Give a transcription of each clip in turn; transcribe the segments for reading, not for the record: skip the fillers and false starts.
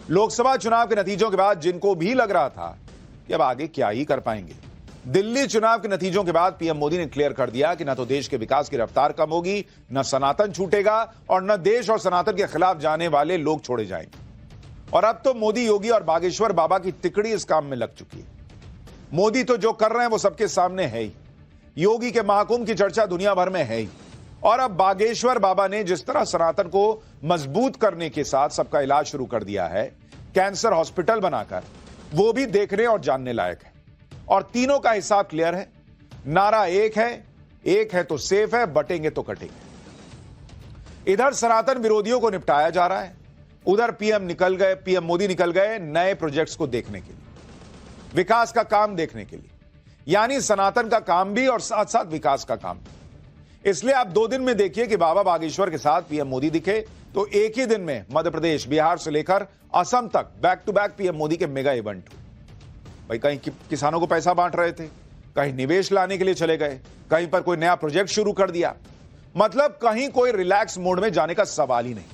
लोकसभा चुनाव के नतीजों के बाद जिनको भी लग रहा था कि अब आगे क्या ही कर पाएंगे, दिल्ली चुनाव के नतीजों के बाद पीएम मोदी ने क्लियर कर दिया कि न तो देश के विकास की रफ्तार कम होगी, न सनातन छूटेगा और न देश और सनातन के खिलाफ जाने वाले लोग छोड़े जाएंगे। और अब तो मोदी, योगी और बागेश्वर बाबा की तिकड़ी इस काम में लग चुकी है। मोदी तो जो कर रहे हैं वो सबके सामने है ही, योगी के महाकुंभ की चर्चा दुनिया भर में है ही, और अब बागेश्वर बाबा ने जिस तरह सनातन को मजबूत करने के साथ सबका इलाज शुरू कर दिया है, कैंसर हॉस्पिटल बनाकर, वो भी देखने और जानने लायक है। और तीनों का हिसाब क्लियर है। नारा एक है तो सेफ है, बटेंगे तो कटेंगे। इधर सनातन विरोधियों को निपटाया जा रहा है, उधर पीएम मोदी निकल गए नए प्रोजेक्ट्स को देखने के लिए, विकास का काम देखने के लिए, यानी सनातन का काम भी और साथ साथ विकास का काम भी। इसलिए आप 2 दिन में देखिए कि बाबा बागेश्वर के साथ पीएम मोदी दिखे तो एक ही दिन में मध्य प्रदेश, बिहार से लेकर असम तक back to back PM Modi के मेगा इवेंट हुए। भाई कहीं किसानों को पैसा बांट रहे थे, कहीं निवेश लाने के लिए चले गए, कहीं पर कोई नया प्रोजेक्ट शुरू कर दिया, मतलब कहीं कोई रिलैक्स मोड में जाने का सवाल ही नहीं।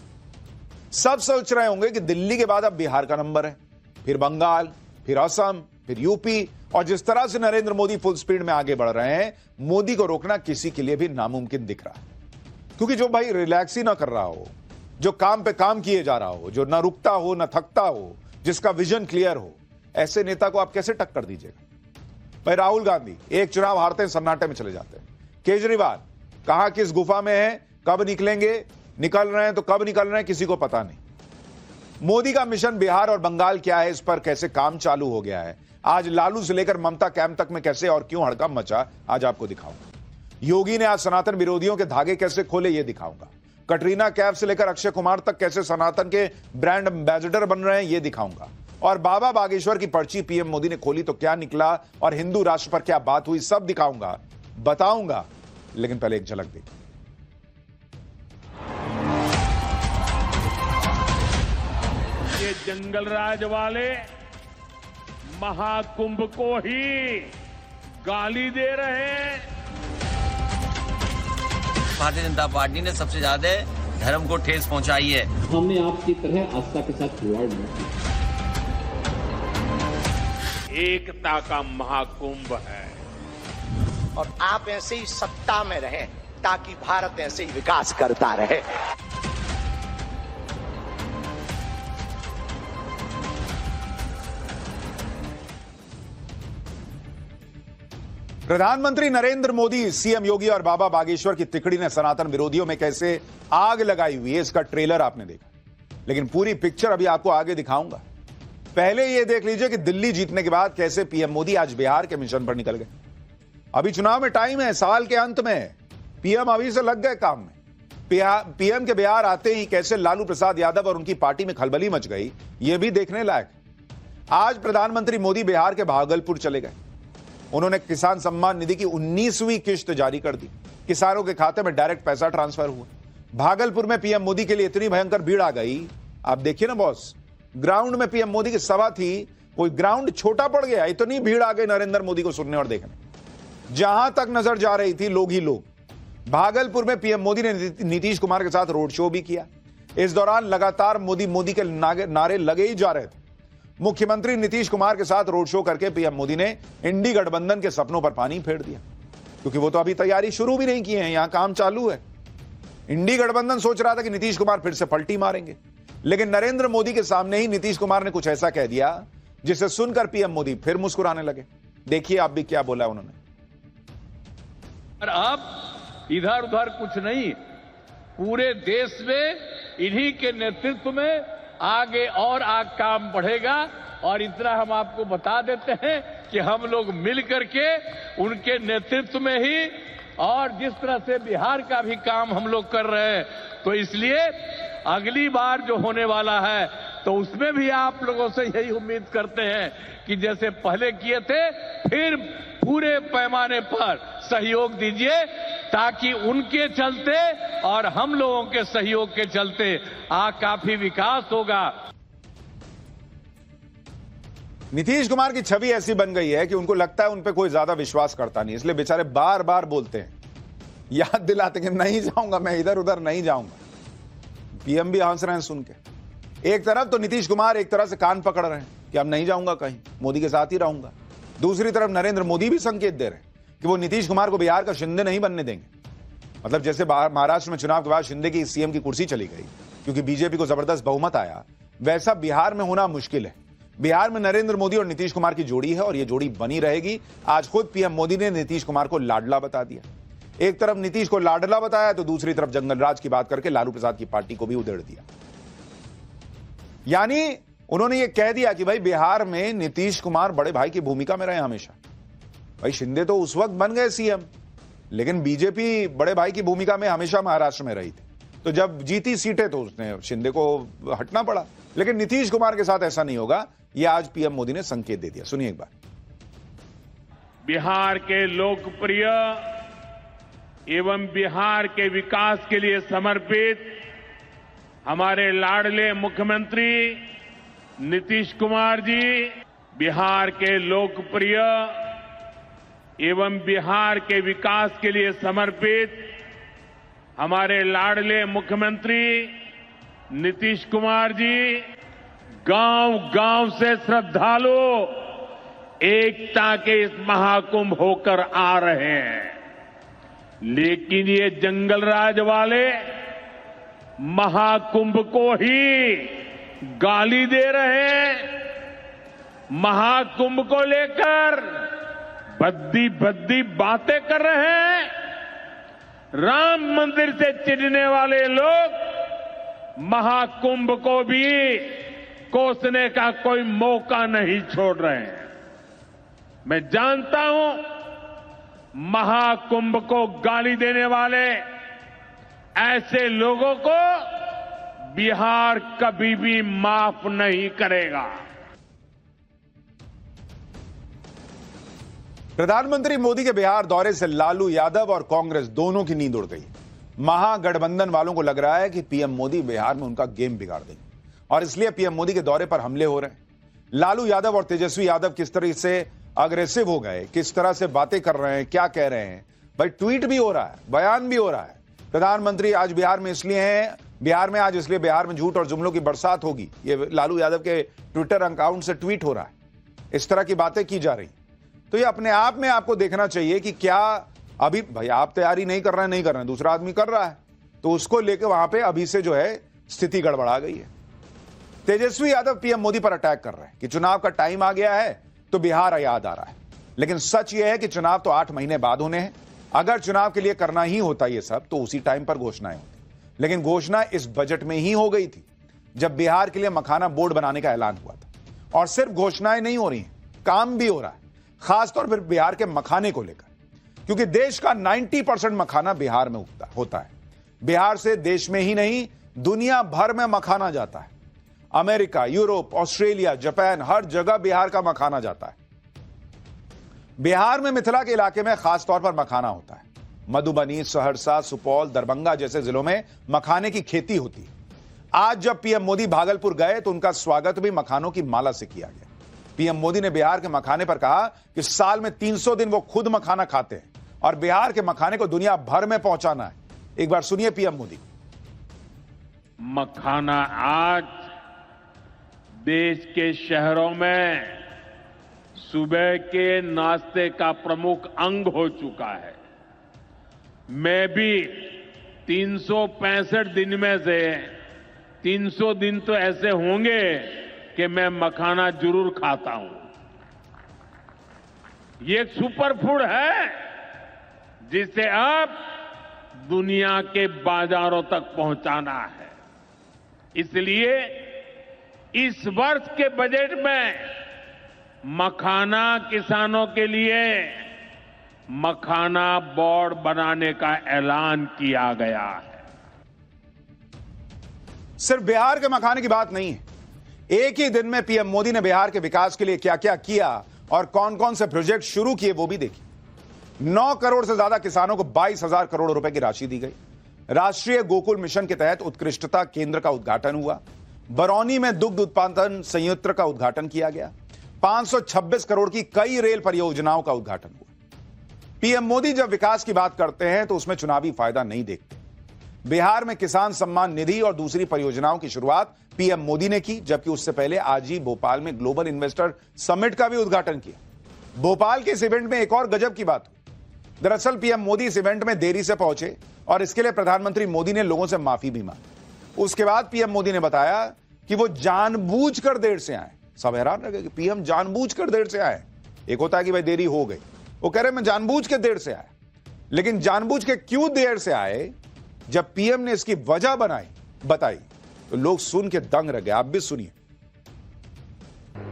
सब सोच रहे होंगे कि दिल्ली के बाद अब बिहार का नंबर है, फिर बंगाल, फिर असम, फिर यूपी, और जिस तरह से नरेंद्र मोदी फुल स्पीड में आगे बढ़ रहे हैं, मोदी को रोकना किसी के लिए भी नामुमकिन दिख रहा है। क्योंकि जो भाई रिलैक्स ही ना कर रहा हो, जो काम पे काम किए जा रहा हो, जो ना रुकता हो ना थकता हो, जिसका विजन क्लियर हो, ऐसे नेता को आप कैसे टक्कर दीजिएगा। भाई राहुल गांधी एक चुनाव हारते हैं, सन्नाटे में चले जाते हैं। केजरीवाल कहां किस गुफा में है, कब निकलेंगे, निकल रहे हैं तो कब निकल रहे हैं, किसी को पता नहीं। मोदी का मिशन बिहार और बंगाल क्या है, इस पर कैसे काम चालू हो गया है, आज लालू से लेकर ममता कैंप तक में कैसे और क्यों हड़कंप मचा, आज आपको दिखाऊंगा। योगी ने आज सनातन विरोधियों के धागे कैसे खोले, ये दिखाऊंगा। कटरीना कैफ से लेकर अक्षय कुमार तक कैसे सनातन के ब्रांड एम्बेसडर बन रहे हैं, ये दिखाऊंगा। और बाबा बागेश्वर की पर्ची पीएम मोदी ने खोली तो क्या निकला और हिंदू राष्ट्र पर क्या बात हुई, सब दिखाऊंगा, बताऊंगा। लेकिन पहले एक झलक देखिए। ये जंगल राज वाले महाकुंभ को ही गाली दे रहे हैं। भारतीय जनता पार्टी ने सबसे ज्यादा धर्म को ठेस पहुंचाई है। हमने आपकी तरह आस्था के साथ खिलवाड़ नहीं किया। एकता का महाकुंभ है और आप ऐसे ही सत्ता में रहें ताकि भारत ऐसे ही विकास करता रहे। प्रधानमंत्री नरेंद्र मोदी, सीएम योगी और बाबा बागेश्वर की तिकड़ी ने सनातन विरोधियों में कैसे आग लगाई हुई है, इसका ट्रेलर आपने देखा, लेकिन पूरी पिक्चर अभी आपको आगे दिखाऊंगा। पहले यह देख लीजिए कि दिल्ली जीतने के बाद कैसे पीएम मोदी आज बिहार के मिशन पर निकल गए। अभी चुनाव में टाइम है, साल के अंत में, पीएम अभी से लग गए काम में। पीएम के बिहार आते ही कैसे लालू प्रसाद यादव और उनकी पार्टी में खलबली मच गई, यह भी देखने लायक। आज प्रधानमंत्री मोदी बिहार के भागलपुर चले गए। उन्होंने किसान सम्मान निधि की 19वीं किश्त जारी कर दी, किसानों के खाते में डायरेक्ट पैसा ट्रांसफर हुआ। भागलपुर में पीएम मोदी के लिए इतनी भयंकर भीड़ आ गई, आप देखिए ना बॉस, ग्राउंड में पीएम मोदी की सभा थी, कोई ग्राउंड छोटा पड़ गया, इतनी भीड़ आ गई नरेंद्र मोदी को सुनने और देखने। जहां तक नजर जा रही थी लोग ही लोग। भागलपुर में पीएम मोदी ने नीतीश कुमार के साथ रोड शो भी किया। इस दौरान लगातार मोदी मोदी के नारे लगे ही जा रहे थे। मुख्यमंत्री नीतीश कुमार के साथ रोड शो करके पीएम मोदी ने इंडी गठबंधन के सपनों पर पानी फेर दिया, क्योंकि वो तो अभी तैयारी शुरू भी नहीं की है, यहां काम चालू है। इंडी गठबंधन सोच रहा था कि नीतीश कुमार फिर से पलटी मारेंगे, लेकिन नरेंद्र मोदी के सामने ही नीतीश कुमार ने कुछ ऐसा कह दिया जिसे सुनकर पीएम मोदी फिर मुस्कुराने लगे। देखिए आप भी क्या बोला उन्होंने। और अब इधर उधर कुछ नहीं, पूरे देश में इन्हीं के नेतृत्व में आगे और काम बढ़ेगा। और इतना हम आपको बता देते हैं कि हम लोग मिल करके उनके नेतृत्व में ही, और जिस तरह से बिहार का भी काम हम लोग कर रहे हैं, तो इसलिए अगली बार जो होने वाला है तो उसमें भी आप लोगों से यही उम्मीद करते हैं कि जैसे पहले किए थे, फिर पूरे पैमाने पर सहयोग दीजिए, ताकि उनके चलते और हम लोगों के सहयोग के चलते काफी विकास होगा। नीतीश कुमार की छवि ऐसी बन गई है कि उनको लगता है उन पे कोई ज्यादा विश्वास करता नहीं, इसलिए बेचारे बार बार बोलते हैं, याद दिलाते कि नहीं जाऊंगा मैं, इधर उधर नहीं जाऊंगा। पीएम भी हंस रहे हैं सुन के। एक तरफ तो नीतीश कुमार एक तरह से कान पकड़ रहे हैं कि अब नहीं जाऊंगा कहीं, मोदी के साथ ही रहूंगा। दूसरी तरफ नरेंद्र मोदी भी संकेत दे रहे हैं कि वो नीतीश कुमार को बिहार का शिंदे नहीं बनने देंगे। मतलब जैसे महाराष्ट्र में चुनाव के बाद शिंदे की सीएम की कुर्सी चली गई क्योंकि बीजेपी को जबरदस्त बहुमत आया, वैसा बिहार में होना मुश्किल है। बिहार में नरेंद्र मोदी और नीतीश कुमार की जोड़ी है और यह जोड़ी बनी रहेगी। आज खुद पीएम मोदी ने नीतीश कुमार को लाडला बता दिया। एक तरफ नीतीश को लाडला बताया तो दूसरी तरफ जंगलराज की बात करके लालू प्रसाद की पार्टी को भी उधेड़ दिया। यानी उन्होंने ये कह दिया कि भाई बिहार में नीतीश कुमार बड़े भाई की भूमिका में रहे हमेशा। भाई शिंदे तो उस वक्त बन गए सीएम, लेकिन बीजेपी बड़े भाई की भूमिका में हमेशा महाराष्ट्र में रही थी। तो जब जीती सीटें तो उसने शिंदे को हटना पड़ा, लेकिन नीतीश कुमार के साथ ऐसा नहीं होगा। यह आज पीएम मोदी ने संकेत दे दिया। सुनिए एक बार। बिहार के लोकप्रिय एवं बिहार के विकास के लिए समर्पित हमारे लाडले मुख्यमंत्री नीतीश कुमार जी, बिहार के लोकप्रिय एवं बिहार के विकास के लिए समर्पित हमारे लाडले मुख्यमंत्री नीतीश कुमार जी, गांव-गांव से श्रद्धालु एकता के इस महाकुंभ होकर आ रहे हैं। लेकिन ये जंगलराज वाले महाकुंभ को ही गाली दे रहे हैं। महाकुंभ को लेकर भद्दी बातें कर रहे हैं। राम मंदिर से चिढ़ने वाले लोग महाकुंभ को भी कोसने का कोई मौका नहीं छोड़ रहे हैं। मैं जानता हूं महाकुंभ को गाली देने वाले ऐसे लोगों को बिहार कभी भी माफ नहीं करेगा। प्रधानमंत्री मोदी के बिहार दौरे से लालू यादव और कांग्रेस दोनों की नींद उड़ गई। महागठबंधन वालों को लग रहा है कि पीएम मोदी बिहार में उनका गेम बिगाड़ देंगे और इसलिए पीएम मोदी के दौरे पर हमले हो रहे हैं। लालू यादव और तेजस्वी यादव किस तरह से अग्रेसिव हो गए, किस तरह से बातें कर रहे हैं, क्या कह रहे हैं। भाई ट्वीट भी हो रहा है, बयान भी हो रहा है। प्रधानमंत्री आज बिहार में इसलिए हैं, बिहार में आज इसलिए बिहार में झूठ और जुमलों की बरसात होगी। ये लालू यादव के ट्विटर अकाउंट से ट्वीट हो रहा है। इस तरह की बातें की जा रही। तो ये अपने आप में आपको देखना चाहिए कि क्या अभी भाई आप तैयारी नहीं कर रहे हैं, दूसरा आदमी कर रहा है, तो उसको लेकर वहां पे अभी से जो है स्थिति गड़बड़ा गई है। तेजस्वी यादव पीएम मोदी पर अटैक कर रहे हैं कि चुनाव का टाइम आ गया है तो बिहार याद आ रहा है। लेकिन सच यह है कि चुनाव तो 8 महीने बाद होने हैं। अगर चुनाव के लिए करना ही होता ये सब तो उसी टाइम पर घोषणाएं होती, लेकिन घोषणा इस बजट में ही हो गई थी जब बिहार के लिए मखाना बोर्ड बनाने का ऐलान हुआ था। और सिर्फ घोषणाएं नहीं हो रही हैं, काम भी हो रहा है, खासतौर पर बिहार के मखाने को लेकर, क्योंकि देश का 90% मखाना बिहार में होता है। बिहार से देश में ही नहीं दुनिया भर में मखाना जाता है। अमेरिका, यूरोप, ऑस्ट्रेलिया, जापान, हर जगह बिहार का मखाना जाता है। बिहार में मिथिला के इलाके में खासतौर पर मखाना होता है। मधुबनी, सहरसा, सुपौल, दरभंगा जैसे जिलों में मखाने की खेती होती है। आज जब पीएम मोदी भागलपुर गए तो उनका स्वागत भी मखानों की माला से किया गया। पीएम मोदी ने बिहार के मखाने पर कहा कि साल में 300 दिन वो खुद मखाना खाते हैं और बिहार के मखाने को दुनिया भर में पहुंचाना है। एक बार सुनिए पीएम मोदी। मखाना आज देश के शहरों में सुबह के नाश्ते का प्रमुख अंग हो चुका है। मैं भी 365 दिन में से 300 दिन तो ऐसे होंगे कि मैं मखाना जरूर खाता हूं। ये एक सुपर फूड है जिसे अब दुनिया के बाजारों तक पहुंचाना है। इसलिए इस वर्ष के बजट में मखाना किसानों के लिए मखाना बोर्ड बनाने का ऐलान किया गया है। सिर्फ बिहार के मखाने की बात नहीं है। एक ही दिन में पीएम मोदी ने बिहार के विकास के लिए क्या क्या किया और कौन कौन से प्रोजेक्ट शुरू किए वो भी देखिए। 9 करोड़ से ज्यादा किसानों को 22,000 करोड़ रुपए की राशि दी गई। राष्ट्रीय गोकुल मिशन के तहत उत्कृष्टता केंद्र का उद्घाटन हुआ। बरौनी में दुग्ध उत्पादन संयंत्र का उद्घाटन किया गया। 526 करोड़ की कई रेल परियोजनाओं का उद्घाटन हुआ। पीएम मोदी जब विकास की बात करते हैं तो उसमें चुनावी फायदा नहीं देखते। बिहार में किसान सम्मान निधि और दूसरी परियोजनाओं की शुरुआत पीएम मोदी ने की, जबकि उससे पहले आज ही भोपाल में ग्लोबल इन्वेस्टर समिट का भी उद्घाटन किया। भोपाल के इस इवेंट में एक और गजब की बात हुई। दरअसल पीएम मोदी इस इवेंट में देरी से पहुंचे और इसके लिए प्रधानमंत्री मोदी ने लोगों से माफी भी मांगी। उसके बाद पीएम मोदी ने बताया कि वो जानबूझकर देर से आए। सब हैरान रह गए कि पीएम जानबूझकर देर से आए। एक होता है कि भाई देरी हो गई, वो कह रहे मैं जानबूझ के देर से आया, लेकिन जानबूझ के क्यों देर से आए जब पीएम ने इसकी वजह बताई तो लोग सुन के दंग रह गए। आप भी सुनिए।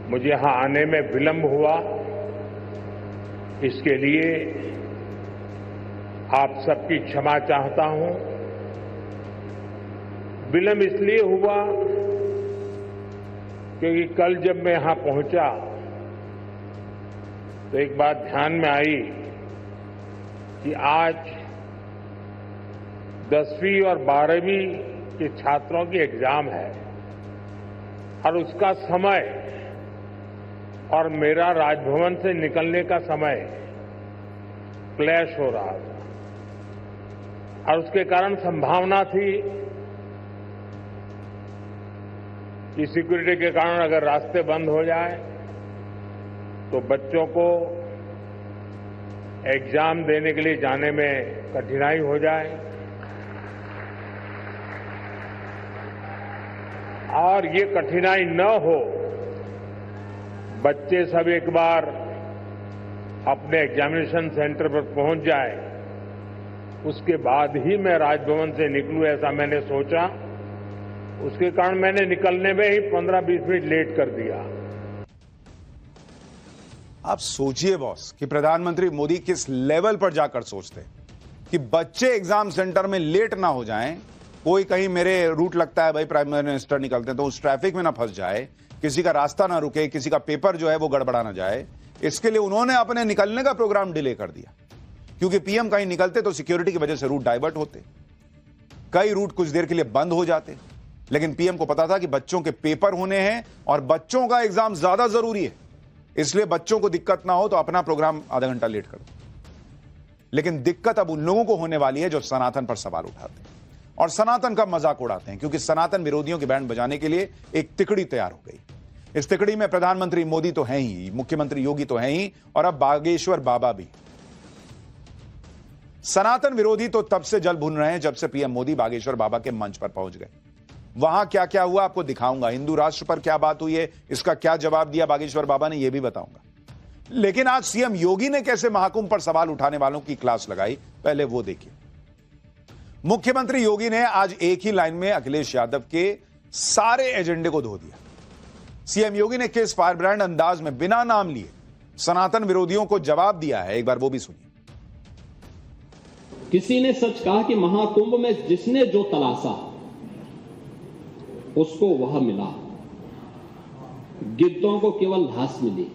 मुझे यहां आने में विलंब हुआ, इसके लिए आप सबकी क्षमा चाहता हूं। विलंब इसलिए हुआ क्योंकि कल जब मैं यहां पहुंचा तो एक बात ध्यान में आई कि आज 10वीं और 12वीं के छात्रों की एग्जाम है और उसका समय और मेरा राजभवन से निकलने का समय क्लैश हो रहा था और उसके कारण संभावना थी कि सिक्योरिटी के कारण अगर रास्ते बंद हो जाए तो बच्चों को एग्जाम देने के लिए जाने में कठिनाई हो जाए और ये कठिनाई न हो, बच्चे सब एक बार अपने एग्जामिनेशन सेंटर पर पहुंच जाए, उसके बाद ही मैं राजभवन से निकलूं, ऐसा मैंने सोचा। उसके कारण मैंने निकलने में ही 15-20 मिनट लेट कर दिया। आप सोचिए बॉस कि प्रधानमंत्री मोदी किस लेवल पर जाकर सोचते कि बच्चे एग्जाम सेंटर में लेट ना हो जाएं, कोई कहीं मेरे रूट लगता है भाई प्राइम मिनिस्टर निकलते हैं तो उस ट्रैफिक में ना फंस जाए, किसी का रास्ता ना रुके, किसी का पेपर जो है वो गड़बड़ा ना जाए। इसके लिए उन्होंने अपने निकलने का प्रोग्राम डिले कर दिया, क्योंकि पीएम कहीं निकलते तो सिक्योरिटी की वजह से रूट डाइवर्ट होते, कई रूट कुछ देर के लिए बंद हो जाते। लेकिन पीएम को पता था कि बच्चों के पेपर होने हैं और बच्चों का एग्जाम ज्यादा जरूरी है, इसलिए बच्चों को दिक्कत ना हो तो अपना प्रोग्राम आधा घंटा लेट कर दो। लेकिन दिक्कत अब उन लोगों को होने वाली है जो सनातन पर सवाल उठाते हैं और सनातन का मजाक उड़ाते हैं, क्योंकि सनातन विरोधियों की बैंड बजाने के लिए एक तिकड़ी तैयार हो गई। इस तिकड़ी में प्रधानमंत्री मोदी तो हैं ही, मुख्यमंत्री योगी तो हैं ही और अब बागेश्वर बाबा भी। सनातन विरोधी तो तब से जल भुन रहे हैं जब से पीएम मोदी बागेश्वर बाबा के मंच पर पहुंच गए। वहां क्या क्या हुआ आपको दिखाऊंगा, हिंदू राष्ट्र पर क्या बात हुई है, इसका क्या जवाब दिया बागेश्वर बाबा ने, यह भी बताऊंगा। लेकिन आज सीएम योगी ने कैसे महाकुंभ पर सवाल उठाने वालों की क्लास लगाई, पहले वो देखिए। मुख्यमंत्री योगी ने आज एक ही लाइन में अखिलेश यादव के सारे एजेंडे को धो दिया। सीएम योगी ने किस फायर ब्रांड अंदाज में बिना नाम लिए सनातन विरोधियों को जवाब दिया है, एक बार वो भी सुनिए। किसी ने सच कहा कि महाकुंभ में जिसने जो तलाशा उसको वह मिला, गिद्धों को केवल घास मिली,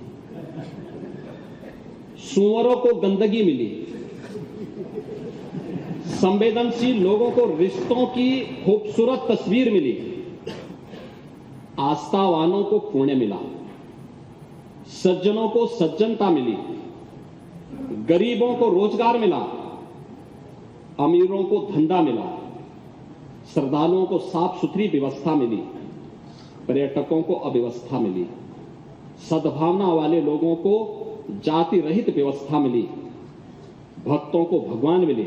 सूअरों को गंदगी मिली, संवेदनशील लोगों को रिश्तों की खूबसूरत तस्वीर मिली, आस्थावानों को पुण्य मिला, सज्जनों को सज्जनता मिली, गरीबों को रोजगार मिला, अमीरों को धंधा मिला, श्रद्धालुओं को साफ सुथरी व्यवस्था मिली, पर्यटकों को अव्यवस्था मिली, सद्भावना वाले लोगों को जाति रहित व्यवस्था मिली, भक्तों को भगवान मिले,